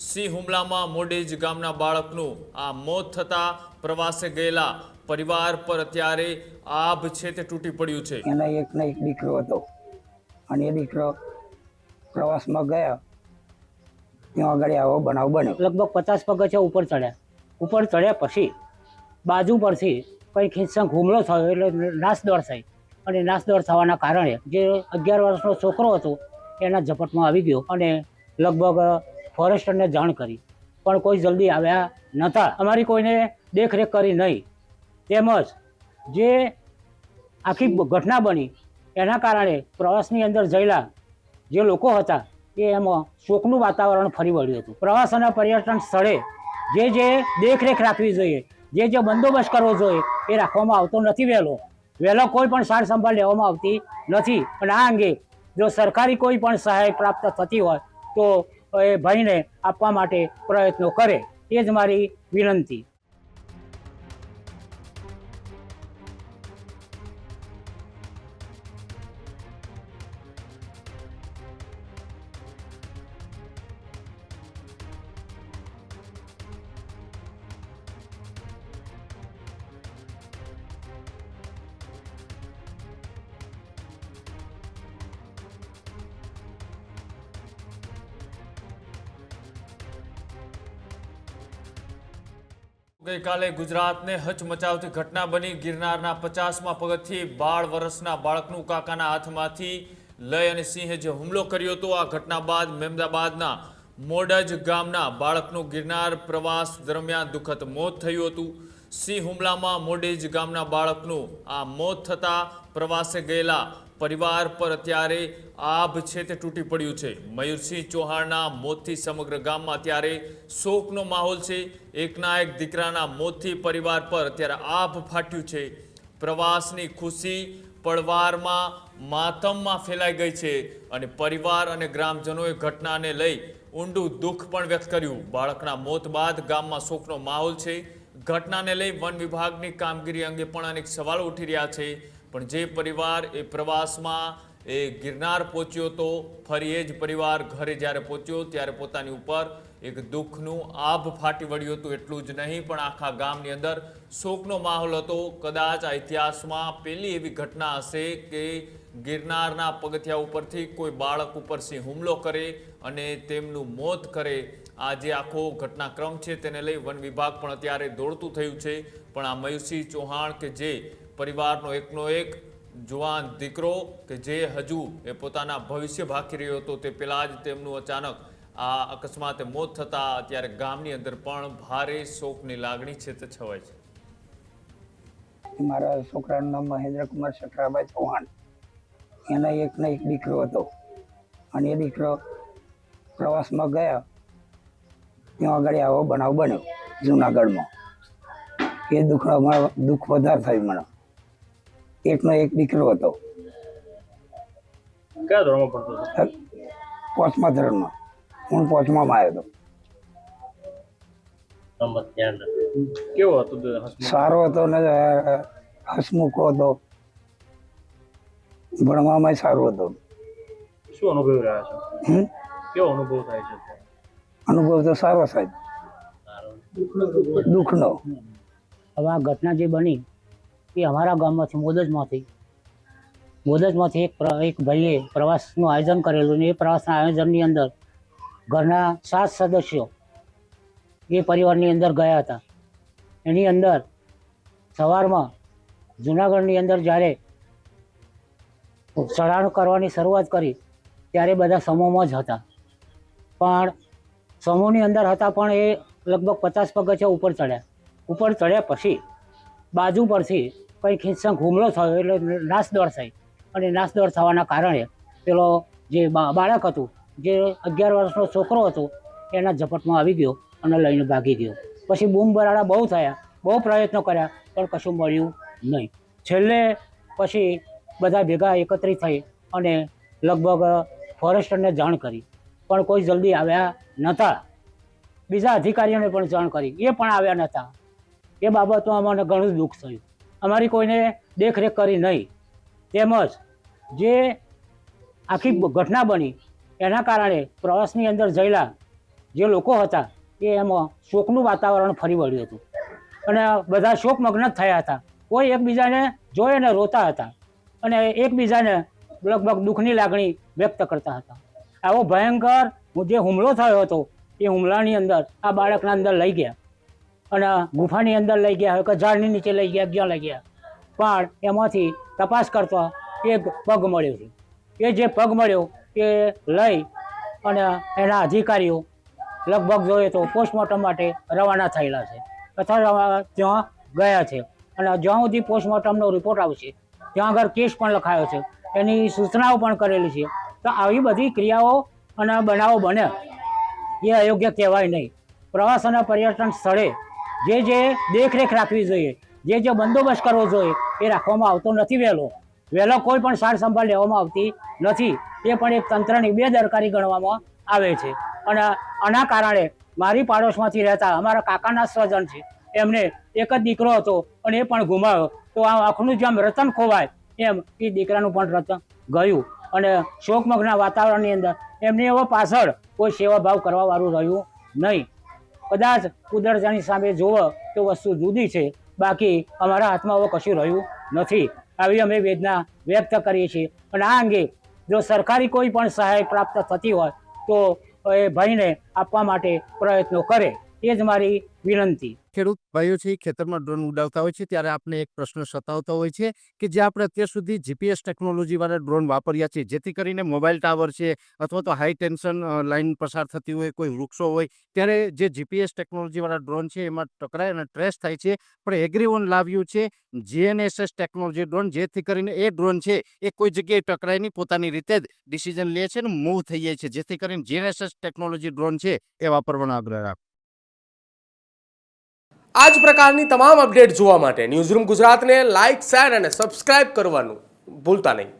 સિંહ હુમલામાં મોડેજ ગામના બાળકનું આ મોત થતા પ્રવાસે ગયેલા પરિવાર પર અત્યારે આભ છે તે તૂટી પડ્યું છે। એના એકનો એક દીકરો હતો અને એ દીકરો પ્રવાસમાં ગયા ત્યાં આગળ આવો બનાવ બન્યો। લગભગ 50 પગથિયા ઉપર ચડ્યા પછી બાજુ પરથી કંઈક હિંસક હુમલો થયો એટલે નાસદોડ થઈ અને નાસદોડ થવાના કારણે જે 11 વર્ષનો છોકરો હતો એના ઝપટમાં આવી ગયો અને લગભગ ફોરેસ્ટરને જાણ કરી પણ કોઈ જલ્દી આવ્યા નહોતા। અમારી કોઈને દેખરેખ કરી નહીં તેમજ જે આખી ઘટના બની એના કારણે પ્રવાસની અંદર જયેલા જે લોકો હતા એ એમાં શોકનું વાતાવરણ ફરી વળ્યું હતું। પ્રવાસ અને પર્યટન સ્થળે જે દેખરેખ રાખવી જોઈએ, જે બંદોબસ્ત કરવો જોઈએ એ રાખવામાં આવતો નથી। વહેલો કોઈ પણ સાર સંભાળ લેવામાં આવતી નથી અને આ અંગે જો સરકારી કોઈ પણ સહાય પ્રાપ્ત થતી હોય તો એ ભાઈને આપવા માટે પ્રયત્નો કરે એ જ મારી વિનંતી। ગઈકાલે ગુજરાતને હચમચાવતી ઘટના બની। ગિરનારના 50મા પગથિયે 12 વર્ષના બાળકનું કાકાના હાથમાંથી લઈ અને સિંહે જે હુમલો કર્યો હતો આ ઘટના બાદ મહેમદાબાદના મોડજ ગામના બાળકનું ગિરનાર પ્રવાસ દરમિયાન દુઃખદ મોત થયું હતું। સિંહ હુમલામાં મોડેજ ગામના બાળકનું આ મોત થતા પ્રવાસે ગયેલા પરિવાર પર અત્યારે આભ છે તે તૂટી પડ્યું છે। મયુરસિંહ ચૌહાણના મોતથી સમગ્ર ગામમાં અત્યારે શોકનો માહોલ છે। એકના એક દીકરાના મોતથી પરિવાર પર અત્યારે આભ ફાટ્યું છે। પ્રવાસની ખુશી પડવારમાં માતમમાં ફેલાઈ ગઈ છે અને પરિવાર અને ગ્રામજનોએ ઘટનાને લઈ ઊંડું દુઃખ પણ વ્યક્ત કર્યું। બાળકના મોત બાદ ગામમાં શોકનો માહોલ છે। ઘટનાને લઈ વન વિભાગની કામગીરી અંગે પણ અનેક સવાલો ઉઠી રહ્યા છે। પણ જે પરિવાર એ પ્રવાસમાં એ ગિરનાર પહોંચ્યો તો ફરી એ જ પરિવાર ઘરે જ્યારે પહોંચ્યો ત્યારે પોતાની ઉપર એક દુઃખનું આભ ફાટી વળ્યું હતું। એટલું જ નહીં પણ આખા ગામની અંદર શોકનો માહોલ હતો। કદાચ આ ઇતિહાસમાં પહેલી એવી ઘટના હશે કે ગિરનારના પગથિયા ઉપરથી કોઈ બાળક ઉપર સિંહ હુમલો કરે અને તેમનું મોત કરે। આ જે આખો ઘટનાક્રમ છે તેને લઈ વન વિભાગ પણ અત્યારે દોડતું થયું છે। પણ આ મયુરસિંહ ચૌહાણ કે જે પરિવારનો એકનો એક જુવાન દીકરો કે જે હજુ એ પોતાના ભવિષ્ય ભાંકી રહ્યો હતો તે પહેલાં જ તેમનું અચાનક આ અકસ્માતે મોત થતાં અત્યારે ગામની અંદર પણ ભારે શોકની લાગણી છે તે છવાય છે। મારા છોકરાનું નામ મહેન્દ્રકુમાર સખરાભાઈ ચૌહાણ। એના એકનો એક દીકરો હતો અને એ દીકરો પ્રવાસમાં ગયા ત્યાં આગળ આવો બનાવ બન્યો જુનાગઢમાં। એ દુઃખ વધારે થયું મને। એકનો એક દીકરો હતો। કયા ધોરણમાં ભણતો હતો? 5મા ધોરણમાં, હું 5મામાં આવ્યો હતો। કેવો હતો? સારો હતો ને હસમુખો હતો, ભણવામાં સારો હતો। શું અનુભવ રહ્યા છો? કેવો અનુભવ થાય છે? અનુભવ તો સારો સાહેબ, દુઃખનો। હવે આ ઘટના જે બની એ અમારા ગામમાંથી મોદજમાંથી એક ભાઈએ પ્રવાસનું આયોજન કરેલું ને એ પ્રવાસના આયોજનની અંદર ઘરના 7 સદસ્યો એ પરિવારની અંદર ગયા હતા। એની અંદર સવારમાં જુનાગઢની અંદર જ્યારે ચઢાણ કરવાની શરૂઆત કરી ત્યારે બધા સમૂહમાં જ હતા પણ સમૂહની અંદર હતા પણ એ લગભગ 50 પગથિયા ઉપર ચડ્યા પછી બાજુ પરથી કંઈક હિંસક હુમલો થયો એટલે નાસદોડ થઈ અને નાસદોડ થવાના કારણે પેલો જે બાળક હતું જે 11 વર્ષનો છોકરો હતો એના ઝપટમાં આવી ગયો અને લઈને ભાગી ગયો। પછી બૂમ બરાડા બહુ થયા, બહુ પ્રયત્નો કર્યા પણ કશું મળ્યું નહીં। છેલ્લે પછી બધા ભેગા એકત્રિત થઈ અને લગભગ ફોરેસ્ટરને જાણ કરી પણ કોઈ જલ્દી આવ્યા નહોતા। બીજા અધિકારીઓને પણ જાણ કરી એ પણ આવ્યા નહોતા। એ બાબતમાં અમને ઘણું દુઃખ થયું। અમારી કોઈને દેખરેખ કરી નહીં તેમજ જે આખી ઘટના બની એના કારણે પ્રવાસની અંદર જયેલા જે લોકો હતા એ એમાં શોકનું વાતાવરણ ફરી વળ્યું હતું અને બધા શોકમગ્ન જ થયા હતા. કોઈ એકબીજાને જોઈને રોતા હતા અને એકબીજાને લગભગ દુઃખની લાગણી વ્યક્ત કરતા હતા. આવો ભયંકર જે હુમલો થયો હતો એ હુમલાની અંદર આ બાળકના અંદર લઈ ગયા અને ગુફાની અંદર લઈ ગયા હોય કે ઝાડની નીચે લઈ ગયા, ક્યાં લઈ ગયા, પણ એમાંથી તપાસ કરતા એક પગ મળ્યો છે. એ જે પગ મળ્યો એ લઈ અને એના અધિકારીઓ લગભગ જોઈએ તો પોસ્ટમોર્ટમ માટે રવાના થયેલા છે અથવા ત્યાં ગયા છે અને જ્યાં સુધી પોસ્ટમોર્ટમનો રિપોર્ટ આવશે ત્યાં આગળ કેસ પણ લખાયો છે, એની સૂચનાઓ પણ કરેલી છે. તો આવી બધી ક્રિયાઓ અને બનાવો બને એ અયોગ્ય કહેવાય નહીં. પ્રવાસ અને પર્યટન સ્થળે જે દેખરેખ રાખવી જોઈએ, જે બંદોબસ્ત કરવો જોઈએ એ રાખવામાં આવતો નથી. વહેલો કોઈ પણ સાર સંભાળ લેવામાં આવતી નથી. એ પણ એક તંત્રની બેદરકારી ગણવામાં આવે છે. અને આના કારણે મારી પાડોશમાંથી રહેતા અમારા કાકાના સ્વજન છે, એમને એક જ દીકરો હતો અને એ પણ ગુમાવ્યો. તો આ આંખનું જેમ રતન ખોવાય એમ એ દીકરાનું પણ રતન ગયું અને શોકમગ્ન વાતાવરણની અંદર એમને એવો પાછળ કોઈ સેવાભાવ કરવાવાળું રહ્યું નહીં. કદાચ કુદરતની સામે જોવો તો વસ્તુ જુદી છે, બાકી અમારા હાથમાં હવે કશું રહ્યું નથી. આવી અમે વેદના વ્યક્ત કરીએ છીએ અને આ અંગે જો સરકારી કોઈ પણ સહાય પ્રાપ્ત થતી હોય તો એ ભાઈને આપવા માટે પ્રયત્નો કરે, એ જ મારી વિનંતી. ખેડૂત ભાઈઓ છે ખેતરમાં ડ્રોન ઉડાવતા હોય છે ત્યારે આપણે એક પ્રશ્ન સતાવતો હોય છે કે જે આપણે અત્યાર સુધી જીપીએસ ટેકનોલોજીવાળા ડ્રોન વાપર્યા છે, જેથી કરીને મોબાઈલ ટાવર છે અથવા તો હાઈ ટેન્શન લાઇન પસાર થતી હોય, કોઈ વૃક્ષો હોય, ત્યારે જે જીપીએસ ટેકનોલોજીવાળા ડ્રોન છે એમાં ટકરાય અને ટ્રેસ થાય છે. પણ એગ્રીવન લાવ્યું છે GNSS ટેકનોલોજી ડ્રોન, જેથી કરીને એ ડ્રોન છે એ કોઈ જગ્યાએ ટકરાય નહીં, પોતાની રીતે જ ડિસિઝન લે છે અને મૂવ થઈ જાય છે. જેથી કરીને GNSS ટેકનોલોજી ડ્રોન છે એ વાપરવાનો આગ્રહ રાખો. આ જ પ્રકારની તમામ અપડેટ જોવા માટે ન્યૂઝરૂમ ગુજરાતને લાઇક, શેર અને સબસ્ક્રાઇબ કરવાનું ભૂલતા નહીં.